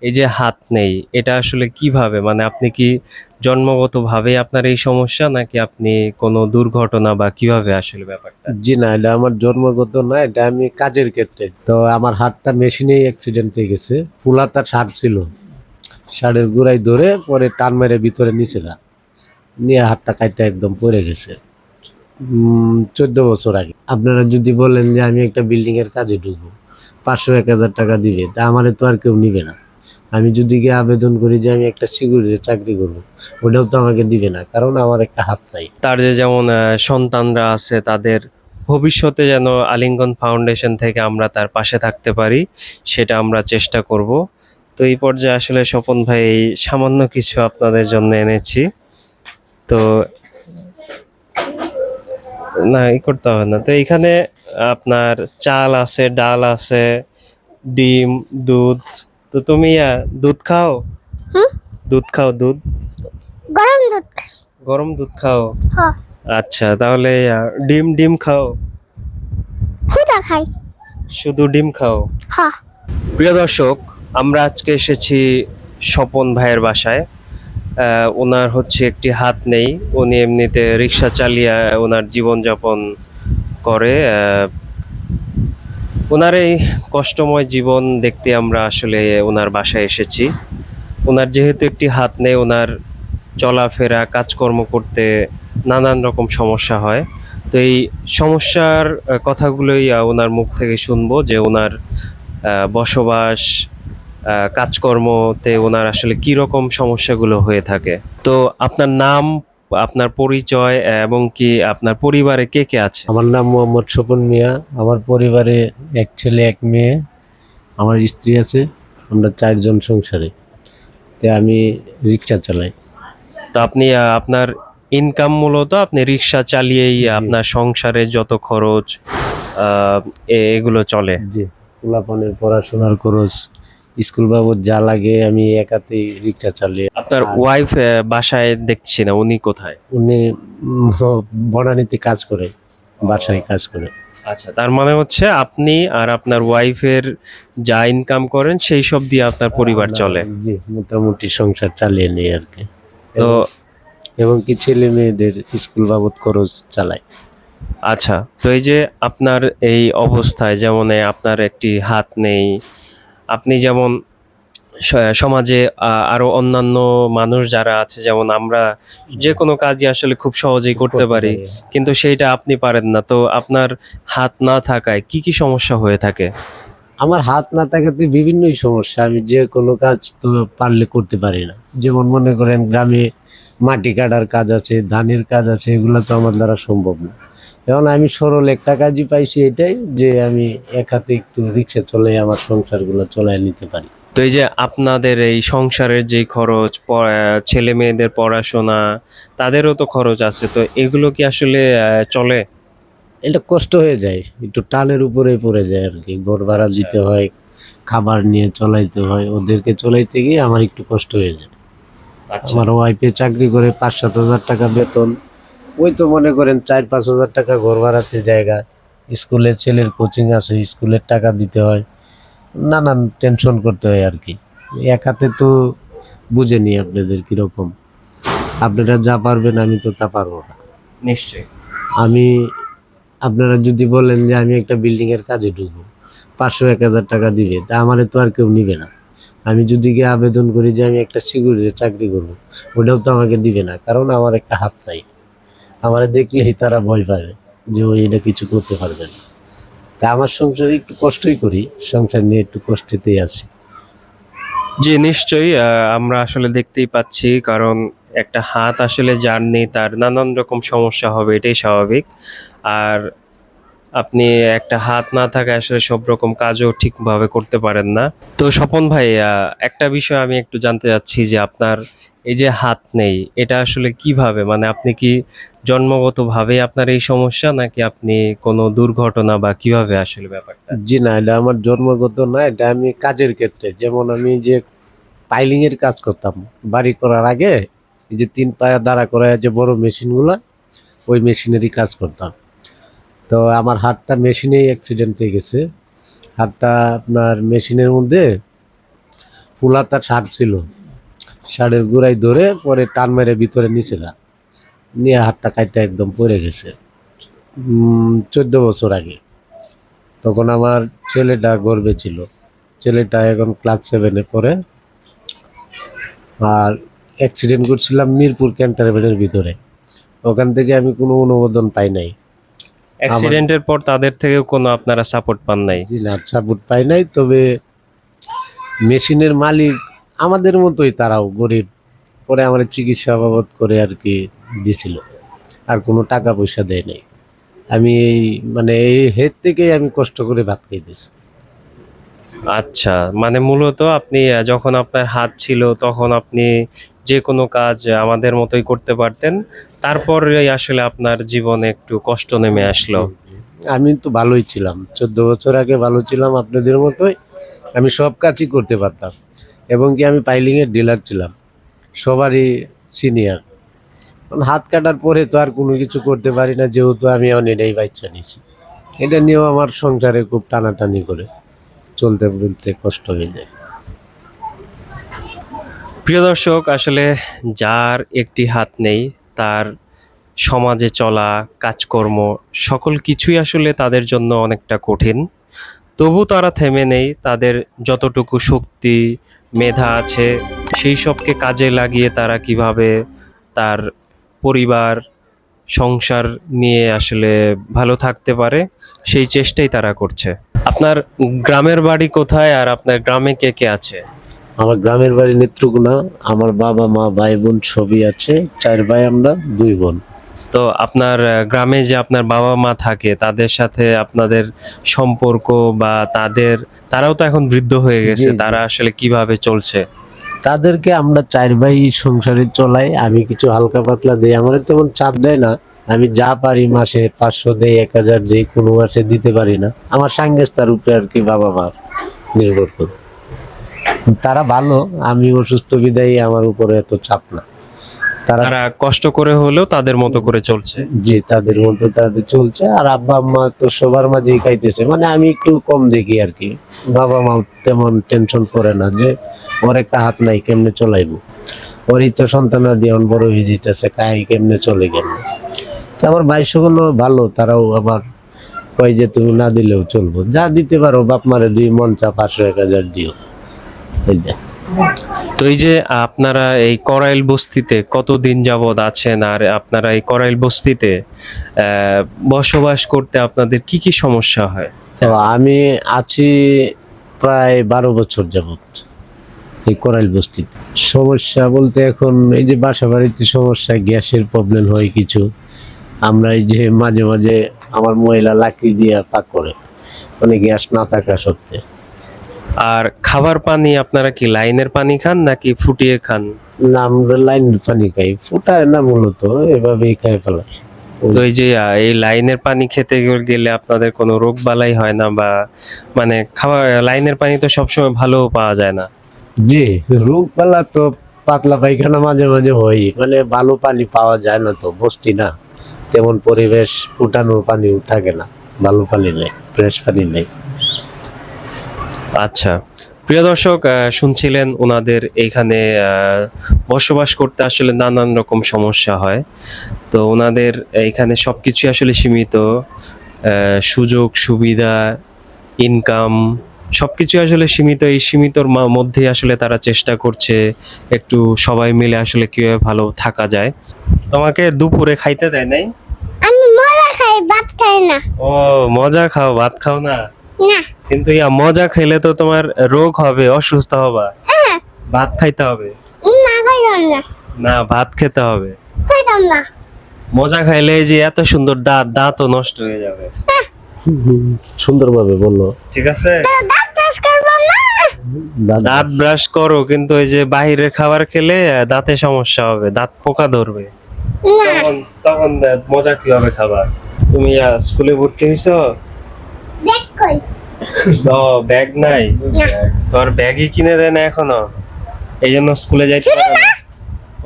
এই যে হাত নেই, এটা আসলে কিভাবে? মানে আপনি কি জন্মগতভাবে আপনার এই সমস্যা, নাকি আপনি কোনো দুর্ঘটনা, বা কিভাবে আসলে ব্যাপারটা? জি না, এটা আমার জন্মগত না, এটা আমি কাজের ক্ষেত্রে। তো আমার হাতটা মেশিনেই অ্যাক্সিডেন্ট হয়ে গেছে। ফুলাতা শার্ট ছিল, শার্টের গোড়ায় ধরে পরে টান মেরে ভিতরে নিচে গা নিয়ে হাতটা কাটটা একদম পড়ে গেছে। 14 বছর আগে। আপনারা যদি বলেন যে আমি একটা বিল্ডিং এর কাজে ঢুকবো, 500-1000 টাকা দিবে, তা আমারে তো আর কেউ নিবে না। আমি যদি গিয়ে আবেদন করি যে আমি একটা সিকিউরিটি চাকরি করবো, ওটাও তো আমাকে দিবে না, কারণ আমার একটা হাত চাই। তার যে যেমন সন্তানরা আছে, তাদের ভবিষ্যতে যেন আলিঙ্গন ফাউন্ডেশন থেকে আমরা তার পাশে থাকতে পারি, সেটা আমরা চেষ্টা করব। তো এই পর্যায়ে আসলে স্বপন ভাই এই সামান্য কিছু আপনাদের জন্য এনেছি। তো না, করতে হবে না। তো এখানে আপনার চাল আছে, ডাল আছে, ডিম, দুধ। তো তুমি দুধ খাও? হুম। দুধ খাও? দুধ, গরম দুধ খাই। গরম দুধ খাও? হ্যাঁ। আচ্ছা, তাহলে ডিম ডিম খাও? হুদা খাই। শুধু ডিম খাও? হ্যাঁ। প্রিয় দর্শক, আমরা আজকে এসেছি স্বপন ভাইয়ের বাসায়। ওনার হচ্ছে একটি হাত নেই। উনি এমনিতে রিক্সা চালিয়ে ওনার জীবনযাপন করে। ওনার এই কষ্টময় জীবন দেখতে আমরা আসলে ওনার বাসায় এসেছি। ওনার যেহেতু একটি হাত নেই, ওনার চলাফেরা, কাজকর্ম করতে নানান রকম সমস্যা হয়। তো এই সমস্যার কথাগুলোই ওনার মুখ থেকে শুনবো, যে ওনার বসবাস, কাজকর্মতে ওনার আসলে কি রকম সমস্যাগুলো হয়ে থাকে। তো আপনার নাম, আপনার পরিচয়, এবং কি আপনার পরিবারে কে কে আছে? আমার নাম মোহাম্মদ স্বপন মিয়া। আমার পরিবারে এক ছেলে এক মেয়ে, আমার স্ত্রী আছে, আমরা 4 জন সংসারে। তে আমি রিক্সা চালাই। তো আপনি আপনার ইনকাম মূলত আপনি রিক্সা চালিয়েই জি আপনার সংসারে যত খরচ আহ, এগুলো চলে। জি, পোলাপানের পড়াশোনার খরচ, স্কুল বাবদ যা লাগে আমি একাতেই রিক্সা চালিয়ে। আপনার আর ওয়াইফ বাসায় দেখছি না, উনি কোথায়? উনি বনানীতে কাজ করে, বাসায় কাজ করে। আচ্ছা, তার মানে হচ্ছে আপনি আর আপনার ওয়াইফের যা ইনকাম করেন সেই সব দিয়ে আপনার পরিবার আমরা চলে। জি মোটামুটি সংসার চালিয়ে নিই আর কি। তো এবং এবং কি ছেলে মেয়েদের স্কুল বাবদ খরচ চালাই। আচ্ছা, তো এই যে আপনার এই অবস্থায়, যেমন আপনার একটি হাত নেই, আপনি যেমন সমাজে আরো অন্যান্য মানুষ যারা আছে, যেমন আমরা যে কোনো কাজই আসলে খুব সহজেই করতে পারি, কিন্তু সেইটা আপনি পারেন না। তো আপনার হাত না থাকায় কি কি সমস্যা হয়ে থাকে? আমার হাত না থাকাতে বিভিন্নই সমস্যা, আমি যে কোনো কাজ তো পারলে করতে পারি না। যেমন মনে করেন গ্রামে মাটি কাটার কাজ আছে, ধানের কাজ আছে, এগুলো তো আমার দ্বারা সম্ভব না। এখন আমি সরল একটা কাজই পাইছি, এটাই যে আমি এক হাতে একটু রিক্সা চলে আমার সংসারগুলো চলায় নিতে পারি। তো এই যে আপনাদের এই সংসারের যে খরচ, ছেলে মেয়েদের পড়াশোনা, তাদেরও তো খরচ আছে, তো এগুলো কি আসলে চলে? এটা কষ্ট হয়ে যায়, একটু টানের উপরে পড়ে যায় আর কি। ঘর ভাড়া আচ্ছা। দিতে হয়, খাবার নিয়ে চলাইতে হয়, ওদেরকে চলাইতে গিয়ে আমার একটু কষ্ট হয়ে যায়। আচ্ছা। আমার ওয়াইফে চাকরি করে 5-7 হাজার টাকা বেতন, ওই তো মনে করেন 4-5 হাজার টাকা ঘর ভাড়াতে জায়গা, স্কুলে ছেলের কোচিং আছে, স্কুলের টাকা দিতে হয়, নানান টেনশন করতে হয় আর কি। এক হাতে তো বুঝেনি আপনাদের কিরকম, আপনারা যা পারবেন আমি তো তা পারবো না। নিশ্চয়ই। আমি আপনারা যদি বলেন যে আমি একটা বিল্ডিং এর কাজে ঢুকবো, 500-1000 টাকা দিবে, তা আমারে তো আর কেউ নিবে না। আমি যদি গিয়ে আবেদন করি যে আমি একটা সিকিউরিটি চাকরি করবো, ওটাও তো আমাকে দিবে না, কারণ আমার একটা হাত চাই। আমারে দেখলেই তারা ভয় পাবে যে ওই এটা কিছু করতে পারবে না। তা আমার সংসারে একটু কষ্টই করি, সংসার নিয়ে একটু কষ্টেতেই আছি। জি, নিশ্চয়ই। আমরা আসলে দেখতেই পাচ্ছি, কারণ একটা হাত আসলে যার নেই তার নানান রকম সমস্যা হবে, এটাই স্বাভাবিক। আর আপনি একটা হাত না থাকায় আসলে সব রকম কাজও ঠিকভাবে করতে পারেন না। তো স্বপন ভাই, একটা বিষয় আমি একটু জানতে চাচ্ছি, যে আপনার এই যে হাত নেই, এটা আসলে কিভাবে? মানে আপনি কি জন্মগতভাবে আপনার এই সমস্যা, নাকি আপনি কোনো দুর্ঘটনা, বা কিভাবে আসলে ব্যাপারটা? জি না, এটা আমার জন্মগত না, এটা আমি কাজের ক্ষেত্রে। যেমন আমি যে পাইলিং এর কাজ করতাম বাড়ি করার আগে, এই যে 3 পায়া দাঁড়া করা যে বড় মেশিনগুলা, ওই মেশিনেরই কাজ করতাম। তো আমার হাতটা মেশিনেই অ্যাক্সিডেন্ট হয়ে গেছে। হাতটা আপনার মেশিনের মধ্যে ফুলাতা ষাট ছিল, ষাটের গোড়ায় ধরে পরে টান মেরে ভিতরে নিচে গা নিয়ে হাতটা কাটটা একদম পড়ে গেছে 14 বছর আগে। তখন আমার ছেলেটা গর্ভে ছিল, ছেলেটা এখন ক্লাস 7-এ পড়ে। আর অ্যাক্সিডেন্ট করছিলাম মিরপুর ক্যান্টনমেন্টের ভিতরে, ওখান থেকে আমি কোনো অনুমোদন পাই নাই। অ্যাক্সিডেন্টের পর তাদের থেকেও কোনো আপনারা সাপোর্ট পান নাই? জি না, সাপোর্ট পাই নাই। তবে মেশিনের মালিক আমাদের মতোই, তারাও গরিব, পরে আমার চিকিৎসা বাবদ করে আর কি দিছিল, আর কোনো টাকা পয়সা দেয় নাই। আমি এই মানে এই হেড থেকেই আমি কষ্ট করে ভাত খাইতেছি। আচ্ছা, মানে মূলত আপনি যখন আপনার হাত ছিল তখন আপনি যে কোনো কাজ আমাদের মতোই করতে পারতেন, তারপরেই আসলে আপনার জীবনে একটু কষ্ট নেমে আসলো। আমি তো ভালোই ছিলাম, 14 বছর আগে ভালো ছিলাম আপনাদের মতোই। আমি সব কাজই করতে পারতাম, এবং কি আমি পাইলিংয়ের ডিলার ছিলাম, সবারই সিনিয়র। হাত কাটার পরে তো আর কোনো কিছু করতে পারি না, যেহেতু আমি অনেকটাই বাচ্চা নিছি। এটা নিয়েও আমার সংসারে খুব টানাটানি করে চলতে বলতে কষ্ট হয়ে যায়। প্রিয় দর্শক, আসলে যার একটি হাত নেই তার সমাজে চলা, কাজকর্ম সকল কিছুই আসলে তাদের জন্য অনেকটা কঠিন। তবু তারা থেমে নেই, তাদের যতটুকু শক্তি মেধা আছে সেই সবকে কাজে লাগিয়ে তারা কিভাবে তার পরিবার সংসার নিয়ে আসলে ভালো থাকতে পারে সেই চেষ্টাই তারা করছে। আপনার গ্রামের বাড়ি কোথায়, আর আপনার গ্রামে কে কে আছে? আমার গ্রামের বাড়ি নেত্রকোনা, আমার বাবা মা ভাই বোন সবই আছে, 4 ভাই আমরা 2 বোন। তো আপনার গ্রামে যে আপনার বাবা মা থাকে তাদের সাথে আপনাদের সম্পর্ক বা তারাও তো এখন বৃদ্ধ হয়ে গেছে, জি, জি। তারা আসলে কিভাবে চলছে? তাদেরকে আমরা 4 ভাই সংসারে চলাই, আমি কিছু হালকা পাতলা দেই, আমার তেমন চাপ দেয় না। আমি যা পারি মাসে 500 দেই, 1000 দেই, কোনো মাসে দিতে পারি না। আমার সাংগেস্তার উপরে আর কি বাবা মা নির্ভর করে। তারা ভালো, আমি অসুস্থ বিদায়ী, আমার উপরে এত চাপ না। তারা তারা কষ্ট করে হলেও তাদের মতো করে চলছে। যে তাদের মধ্যে তাদের চলছে, আর আব্বা আম্মা তো সবার মাঝেই খাইতেছে, মানে আমি একটু কম দেখি আর কি। বাবা মা তেমন টেনশন করে না যে ওর একটা হাত নাই কেমনে চলাইবো, ওরই তো সন্তানাদি এখন বড় হয়ে যেতেছে, কাই কেমনে চলে গেল। তো আমার ভাই সকলও ভালো, তারাও আবার কয় যে তুমি না দিলেও চলবো, যা দিতে পারো বাপ মারে 2 মন চা 500-1000 দিও। এই যে তো এই যে আপনারা এই করাইল বস্তিতে কতদিন যাবৎ আছেন, আর আপনারা এই করাইল বস্তিতে বসবাস করতে আপনাদের কি কি সমস্যা হয়? তো আমি আছি প্রায় 12 বছর যাবত এই করাইল বস্তিতে। সমস্যা বলতে এখন এই যে বাসা বাড়িতে সমস্যা, গ্যাসের প্রবলেম হয় কিছু। আমরা এই যে মাঝে মাঝে আমার মহিলা লাকড়ি দিয়ে পাক করে, মানে গ্যাস না থাকা সত্ত্বে। আর খাবার পানি আপনারা কি লাইনের পানি খান নাকি ফুটিয়ে খান? না, আমরা লাইন পানি খাই, ফুটায় না, মূলত এভাবেই খাই ফেলাই। তো এই যে এই লাইনের পানি খেতে গেলে আপনাদের কোনো রোগ বালাই হয় না, বা মানে খাবার লাইনের পানি তো সবসময় ভালো পাওয়া যায় না? জি, রোগ পালা তো পাতলা পায়খানা মাঝে মাঝে হয়, মানে ভালো পানি পাওয়া যায় না, তো বস্তি না, তেমন পরিবেশ, ফুটানোর পানিও থাকে না, ভালো পানি নেই, ফ্রেশ পানি নেই। আচ্ছা, প্রিয় দর্শক, শুনছিলেন ওনাদের এইখানে বসবাস করতে আসলে নানান রকম সমস্যা হয়। তো ওনাদের এইখানে সবকিছু আসলে সীমিত, সুযোগ সুবিধা, ইনকাম সবকিছু আসলে সীমিত। এই সীমিতর মধ্যে আসলে তারা চেষ্টা করছে একটু সবাই মিলে আসলে কিভাবে ভালো থাকা যায়। তোমাকে দুপুরে খাইতে দেয় নাই? আমি মজা খাই, ভাত খাই না। ও, মজা খাও, ভাত খাও না? না। কিন্তু মজা খেলে তো তোমার রোগ হবে, অসুস্থ হবা। ভাত খাইতে হবে। না খাইলাম না। না, ভাত খেতে হবে। খাইলাম না। মজা খাইলে এই যে এত সুন্দর দাঁতও নষ্ট হয়ে যাবে। সুন্দরভাবে বললো। ঠিক আছে, দাঁত ব্রাশ করবো না। দাঁত ব্রাশ করো, কিন্তু ওই যে বাইরের খাবার খেলে দাঁতে সমস্যা হবে, দাঁত পোকা ধরবে। না। তখন তখন মজা কিভাবে খাবা? তুমি স্কুলে ভর্তি হইছো? দেখ কই। ও, ব্যাগ নাই? তোমার ব্যাগই কিনে দেয় না এখনো, এই জন্য স্কুলে যাইতে পারো না?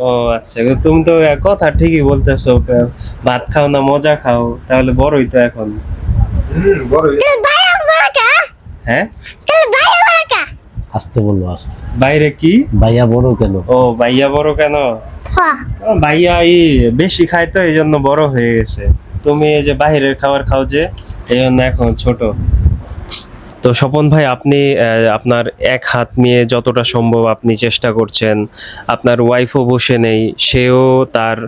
ও আচ্ছা, তুমি তো কথা ঠিকই বলতেছো, ভাত খাও না মজা খাও, তাহলে বড়ই তো এখন। তোর ভাই আমার কা? হ্যাঁ, তোর ভাই আমার কা? আসতে বলবো, আসতে। বাইরে কি? ভাইয়া বড় কেন? ও ভাইয়া বড় কেন? হ্যাঁ। ভাইয়া বেশি খায় তো এই জন্য বড় হয়ে গেছে। তুমি এই যে বাইরের খাবার খাও যে, এই জন্য এখন ছোট। তো স্বপন ভাই, আপনি আপনার এক হাত নিয়ে যতটা সম্ভব আপনি চেষ্টা করছেন। আপনার ওয়াইফও বসে নেই, সেও তার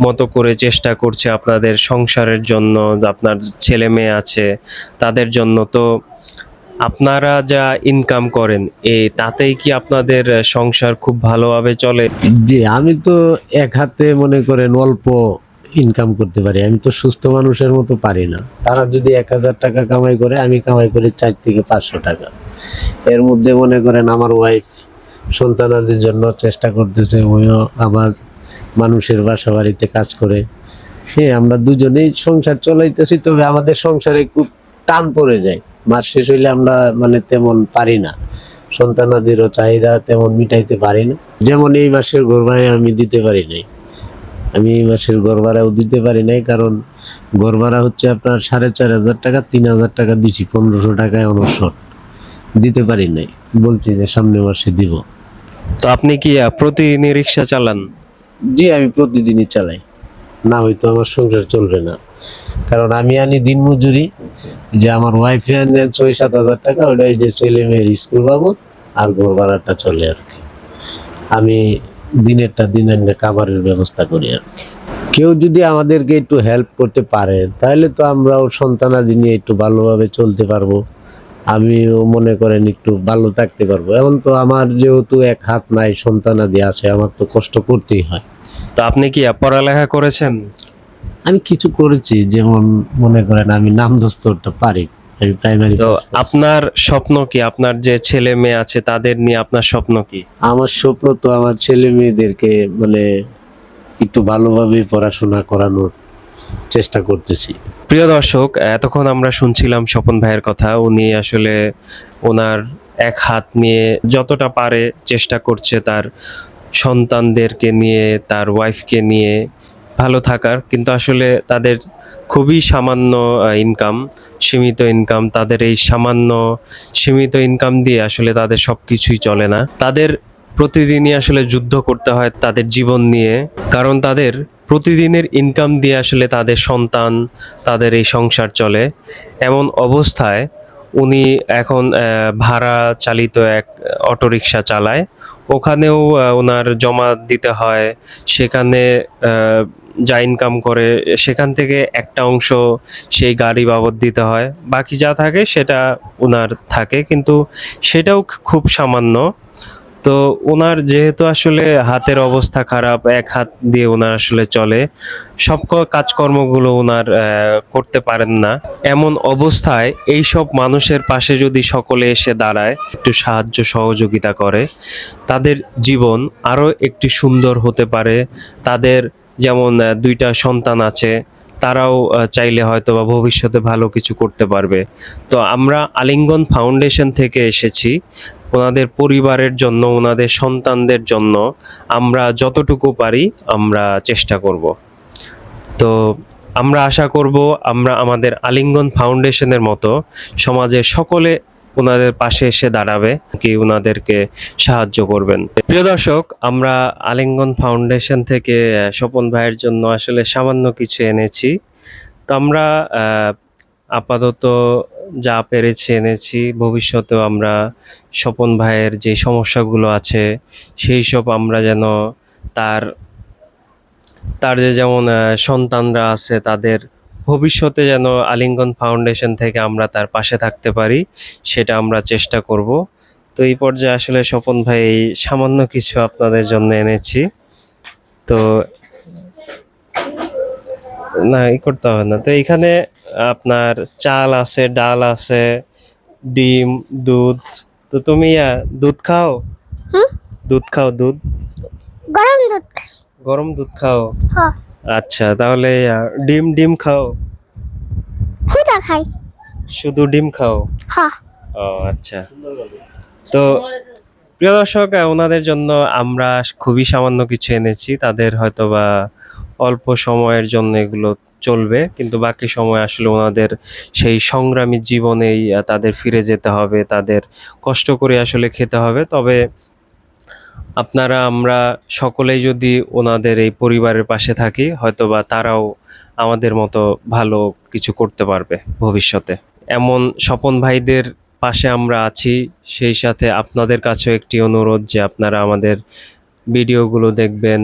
মতো করে চেষ্টা করছে আপনাদের সংসারের জন্য। আপনার ছেলে মেয়ে আছে, তাদের জন্য। তো আপনারা যা ইনকাম করেন, তাতেই কি আপনাদের সংসার খুব ভালোভাবে চলে? জি, আমি তো এক হাতে মনে করেন অল্প ইনকাম করতে পারি, আমি তো সুস্থ মানুষের মতো পারি না। তারা যদি 1,000 টাকা কামাই করে, আমি কামাই করি 4 থেকে 500 টাকা। এর মধ্যে মনে করেন আমার ওয়াইফ সন্তানাদের জন্য চেষ্টা করতেছে, ওইও আবার মানুষের বাসা বাড়িতে কাজ করে। হ্যাঁ, আমরা দুজনেই সংসার চলাইতেছি, তবে আমাদের সংসারে খুব টান পড়ে যায়। মাস শেষ হইলে আমরা মানে তেমন পারি না, সন্তানাদেরও চাহিদা তেমন মিটাইতে পারি না। যেমন এই মাসের ঘর ভাড়া আমি দিতে পারি নাই, আমি এই মাসের ঘর ভাড়াও দিতে পারি নাই, কারণ ঘর ভাড়া হচ্ছে আপনার 4,500 টাকা, 3,000 টাকা দিছি, 1,500 টাকায় অনসর দিতে পারি নাই। বলছি যে সামনের মাসে দিব। তো আপনি কি প্রতিদিনই রিক্সা চালান? জি, আমি প্রতিদিনই চালাই, না হয়তো আমার সংসার চলবে না। কারণ আমি আনি দিন মজুরি, যে আমার ওয়াইফে আনে 6-7 হাজার টাকা, ওটা এই যে ছেলে মেয়ের স্কুল বাবদ আর ঘর ভাড়াটা চলে আর কি। আমি দিনেরটা দিনের খাবারের ব্যবস্থা করি আর কি। কেউ যদি আমাদেরকে একটু হেল্প করতে পারে, তাহলে তো আমরাও সন্তানাদি নিয়ে একটু ভালোভাবে চলতে পারবো। আমিও মনে করেন একটু ভালো থাকতে পারবো। এখন তো আমার যেহেতু এক হাত নাই, সন্তানাদি আছে, আমার তো কষ্ট করতেই হয়। তো আপনি কি পড়ালেখা করেছেন? আমি কিছু করেছি, যেমন মনে করেন আমি নামদস্তটা পারি, আমি প্রাইমারি। তো আপনার স্বপ্ন কি? আপনার যে ছেলে মেয়ে আছে তাদের নিয়ে আপনার স্বপ্ন কি? আমার স্বপ্ন তো আমার ছেলে মেয়েদেরকে মানে একটু ভালোভাবে পড়াশোনা করানোর চেষ্টা করতেছি। প্রিয় দর্শক, এতক্ষণ আমরা শুনছিলাম স্বপন ভাইয়ের কথা। উনি আসলে ওনার এক হাত নিয়ে যতটা পারে চেষ্টা করছে তার সন্তানদেরকে নিয়ে, তার ওয়াইফকে নিয়ে ভালো থাকার। কিন্তু আসলে তাদের খুবই সামান্য ইনকাম, সীমিত ইনকাম। তাদের এই সামান্য সীমিত ইনকাম দিয়ে আসলে তাদের সব কিছুই চলে না। তাদের প্রতিদিনই আসলে যুদ্ধ করতে হয় তাদের জীবন নিয়ে, কারণ তাদের প্রতিদিনের ইনকাম দিয়ে আসলে তাদের সন্তান, তাদের এই সংসার চলে। এমন অবস্থায় উনি এখন ভাড়া চালিত এক অটোরিকশা চালায়। ওখানেও ওনার জমা দিতে হয়। সেখানে যা ইনকাম করে সেখান থেকে একটা অংশ সেই গাড়ি বাবদ দিতে হয়। বাকি যা থাকে সেটা ওনার থাকে, কিন্তু সেটাও খুব সামান্য। তো ওনার যেহেতু আসলে হাতের অবস্থা খারাপ, এক হাত দিয়ে ওনার আসলে চলে, সব কাজকর্মগুলো ওনার করতে পারেন না। এমন অবস্থায় এই সব মানুষের পাশে যদি সকলে এসে দাঁড়ায়, একটু সাহায্য সহযোগিতা করে, তাদের জীবন আরো একটি সুন্দর হতে পারে। তাদের যেমন 2টা সন্তান আছে, তারাও চাইলে হয়তো বা ভবিষ্যতে ভালো কিছু করতে পারবে। তো আমরা আলিঙ্গন ফাউন্ডেশন থেকে এসেছি ওনাদের পরিবারের জন্য, ওনাদের সন্তানদের জন্য আমরা যতটুকু পারি আমরা চেষ্টা করব। তো আমরা আশা করব আমরা আমাদের আলিঙ্গন ফাউন্ডেশনের মতো সমাজের সকলে ওনাদের পাশে এসে দাঁড়াবে, কি ওনাদেরকে সাহায্য করবেন। প্রিয় দর্শক, আমরা আলিঙ্গন ফাউন্ডেশন থেকে স্বপন ভাইয়ের জন্য আসলে সামান্য কিছু এনেছি। তো আমরা আপাতত যা পেরেছি এনেছি। ভবিষ্যতেও আমরা স্বপন ভাইয়ের যে সমস্যাগুলো আছে সেই সব আমরা যেন তার তার যে যেমন সন্তানরা আছে তাদের ভবিষ্যতে যেন আলিঙ্গন ফাউন্ডেশন থেকে আমরা তার পাশে থাকতে পারি, সেটা আমরা চেষ্টা করব। তো এই পর্যায়ে আসলে স্বপন ভাই এই সামান্য কিছু আপনাদের জন্য এনেছি। তো না, করতে হবে না। তো এখানে আপনার চাল আছে, ডাল আছে, ডিম, দুধ। তো তুমি দুধ খাও? হুম? দুধ খাও? দুধ, গরম দুধ খাই। গরম দুধ খাও? হ্যাঁ। আচ্ছা, তাহলে ডিম ডিম খাও? খুদা খাই। শুধু ডিম খাও? হ্যাঁ। ও আচ্ছা। তো প্রিয় দর্শক, ওনাদের জন্য আমরা খুবই সামান্য কিছু এনেছি। তাদের হয়তোবা অল্প সময়ের জন্য এগুলো চলবে, কিন্তু বাকি সময় আসলে ওনাদের সেই সংগ্রামী জীবনেই তাদের ফিরে যেতে হবে, তাদের কষ্ট করে আসলে খেতে হবে। তবে আপনারা আমরা সকলেই যদি ওনাদের এই পরিবারের পাশে থাকি, হয়তোবা তারাও আমাদের মতো ভালো কিছু করতে পারবে ভবিষ্যতে। এমন স্বপন ভাইদের পাশে আমরা আছি, সেই সাথে আপনাদের কাছেও একটি অনুরোধ যে আপনারা আমাদের ভিডিওগুলো দেখবেন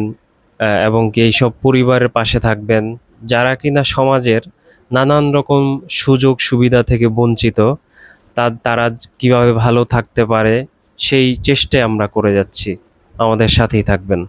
এবং কি এইসব পরিবারের পাশে থাকবেন যারা কিনা সমাজের নানান রকম সুযোগ সুবিধা থেকে বঞ্চিত। তারা কিভাবে ভালো থাকতে পারে সেই চেষ্টাই আমরা করে যাচ্ছি। আমাদের সাথেই থাকবেন।